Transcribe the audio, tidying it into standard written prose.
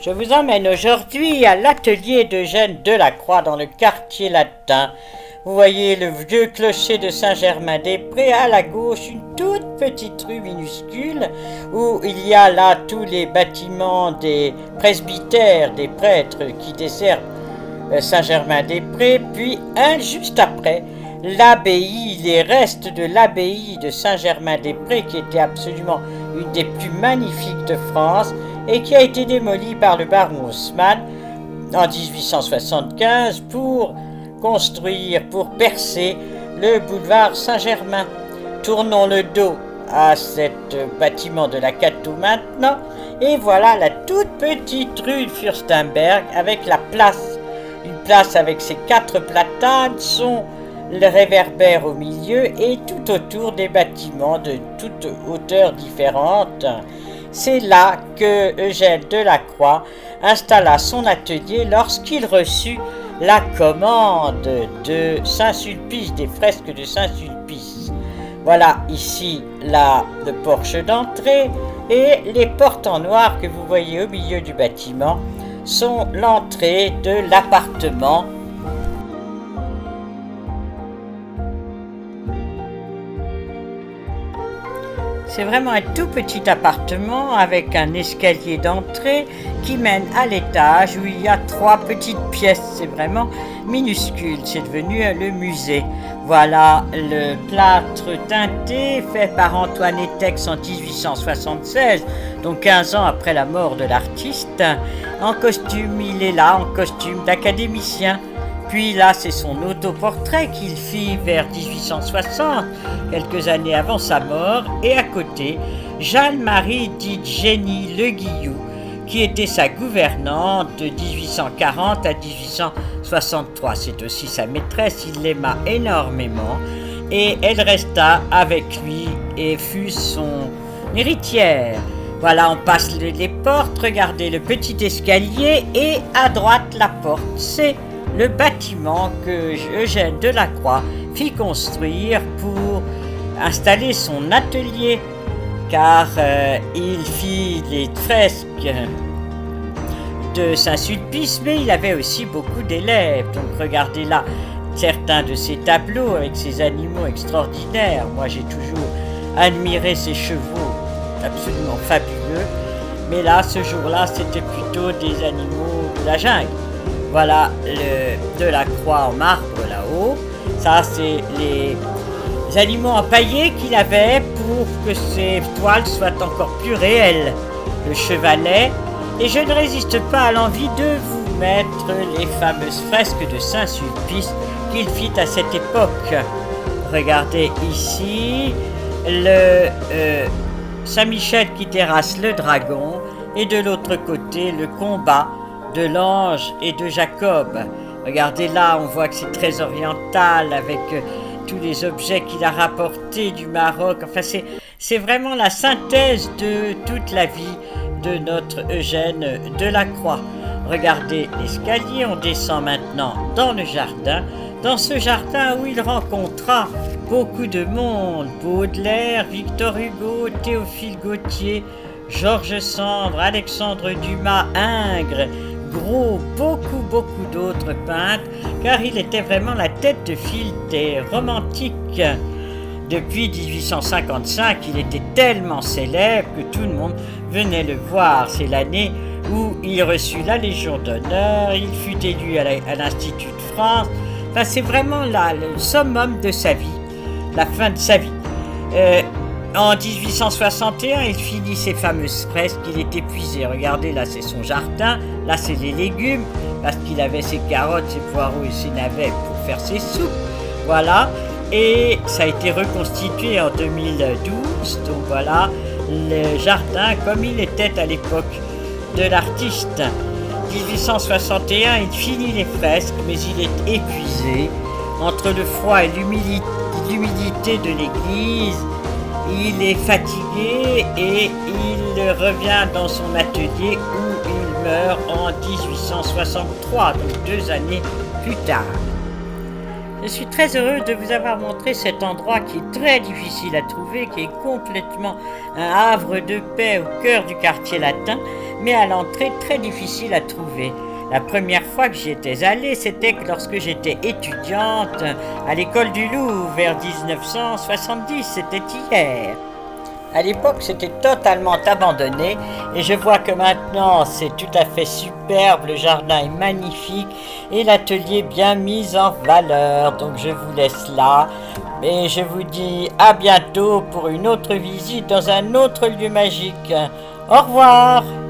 Je vous emmène aujourd'hui à l'atelier d'Eugène Delacroix dans le quartier latin. Vous voyez le vieux clocher de Saint-Germain-des-Prés, à la gauche une toute petite rue minuscule où il y a là tous les bâtiments des presbytères, des prêtres qui desservent Saint-Germain-des-Prés, puis juste après l'abbaye, les restes de l'abbaye de Saint-Germain-des-Prés qui était absolument une des plus magnifiques de France et qui a été démolie par le baron Haussmann en 1875 pour percer le boulevard Saint-Germain. Tournons le dos à cet bâtiment de la Cato maintenant et voilà la toute petite rue de Fürstenberg avec la place. Une place avec ses 4 platanes, son réverbère au milieu et tout autour des bâtiments de toutes hauteurs différentes. C'est là que Eugène Delacroix installa son atelier lorsqu'il reçut la commande de Saint-Sulpice, des fresques de Saint-Sulpice. Voilà ici le porche d'entrée et les portes en noir que vous voyez au milieu du bâtiment sont l'entrée de l'appartement. C'est vraiment un tout petit appartement avec un escalier d'entrée qui mène à l'étage où il y a 3 petites pièces. C'est vraiment minuscule, c'est devenu le musée. Voilà le plâtre teinté fait par Antoine Étex en 1876, donc 15 ans après la mort de l'artiste. En costume, il est là, en costume d'académicien. Puis là, c'est son autoportrait qu'il fit vers 1860, quelques années avant sa mort. Et à côté, Jeanne-Marie dite Jenny Le Guillou, qui était sa gouvernante de 1840 à 1863. C'est aussi sa maîtresse, il l'aima énormément. Et elle resta avec lui et fut son héritière. Voilà, on passe les portes, regardez le petit escalier et à droite la porte. C'est le bâtiment que Eugène Delacroix fit construire pour installer son atelier, car il fit les fresques de Saint-Sulpice, mais il avait aussi beaucoup d'élèves. Donc regardez là certains de ses tableaux avec ses animaux extraordinaires. Moi j'ai toujours admiré ses chevaux absolument fabuleux, mais là ce jour-là c'était plutôt des animaux de la jungle. Voilà le Delacroix en marbre là-haut. Ça, c'est les animaux empaillés qu'il avait pour que ces toiles soient encore plus réelles. Le chevalet. Et je ne résiste pas à l'envie de vous mettre les fameuses fresques de Saint-Sulpice qu'il fit à cette époque. Regardez ici le Saint-Michel qui terrasse le dragon et de l'autre côté le combat de l'ange et de Jacob. Regardez là, on voit que c'est très oriental avec tous les objets qu'il a rapportés du Maroc. Enfin, c'est vraiment la synthèse de toute la vie de notre Eugène Delacroix. Regardez l'escalier, on descend maintenant dans le jardin. Dans ce jardin où il rencontra beaucoup de monde, Baudelaire, Victor Hugo, Théophile Gautier, Georges Sand, Alexandre Dumas, Ingres, Gros, beaucoup d'autres peintres, car il était vraiment la tête de file des romantiques. Depuis 1855, il était tellement célèbre que tout le monde venait le voir. C'est l'année où il reçut la Légion d'honneur, il fut élu à l'Institut de France. Enfin, c'est vraiment là le summum de sa vie, la fin de sa vie. En 1861, il finit ses fameuses fresques, il est épuisé. Regardez, là c'est son jardin, là c'est les légumes, parce qu'il avait ses carottes, ses poireaux et ses navets pour faire ses soupes. Voilà, et ça a été reconstitué en 2012, donc voilà le jardin comme il était à l'époque de l'artiste. 1861, il finit les fresques, mais il est épuisé. Entre le froid et l'humidité de l'église, il est fatigué et il revient dans son atelier où il meurt en 1863, donc 2 années plus tard. Je suis très heureux de vous avoir montré cet endroit qui est très difficile à trouver, qui est complètement un havre de paix au cœur du quartier latin, mais à l'entrée très difficile à trouver. La première fois que j'y étais allée, c'était lorsque j'étais étudiante à l'école du Louvre vers 1970, c'était hier. À l'époque, c'était totalement abandonné et je vois que maintenant, c'est tout à fait superbe, le jardin est magnifique et l'atelier bien mis en valeur. Donc je vous laisse là et je vous dis à bientôt pour une autre visite dans un autre lieu magique. Au revoir!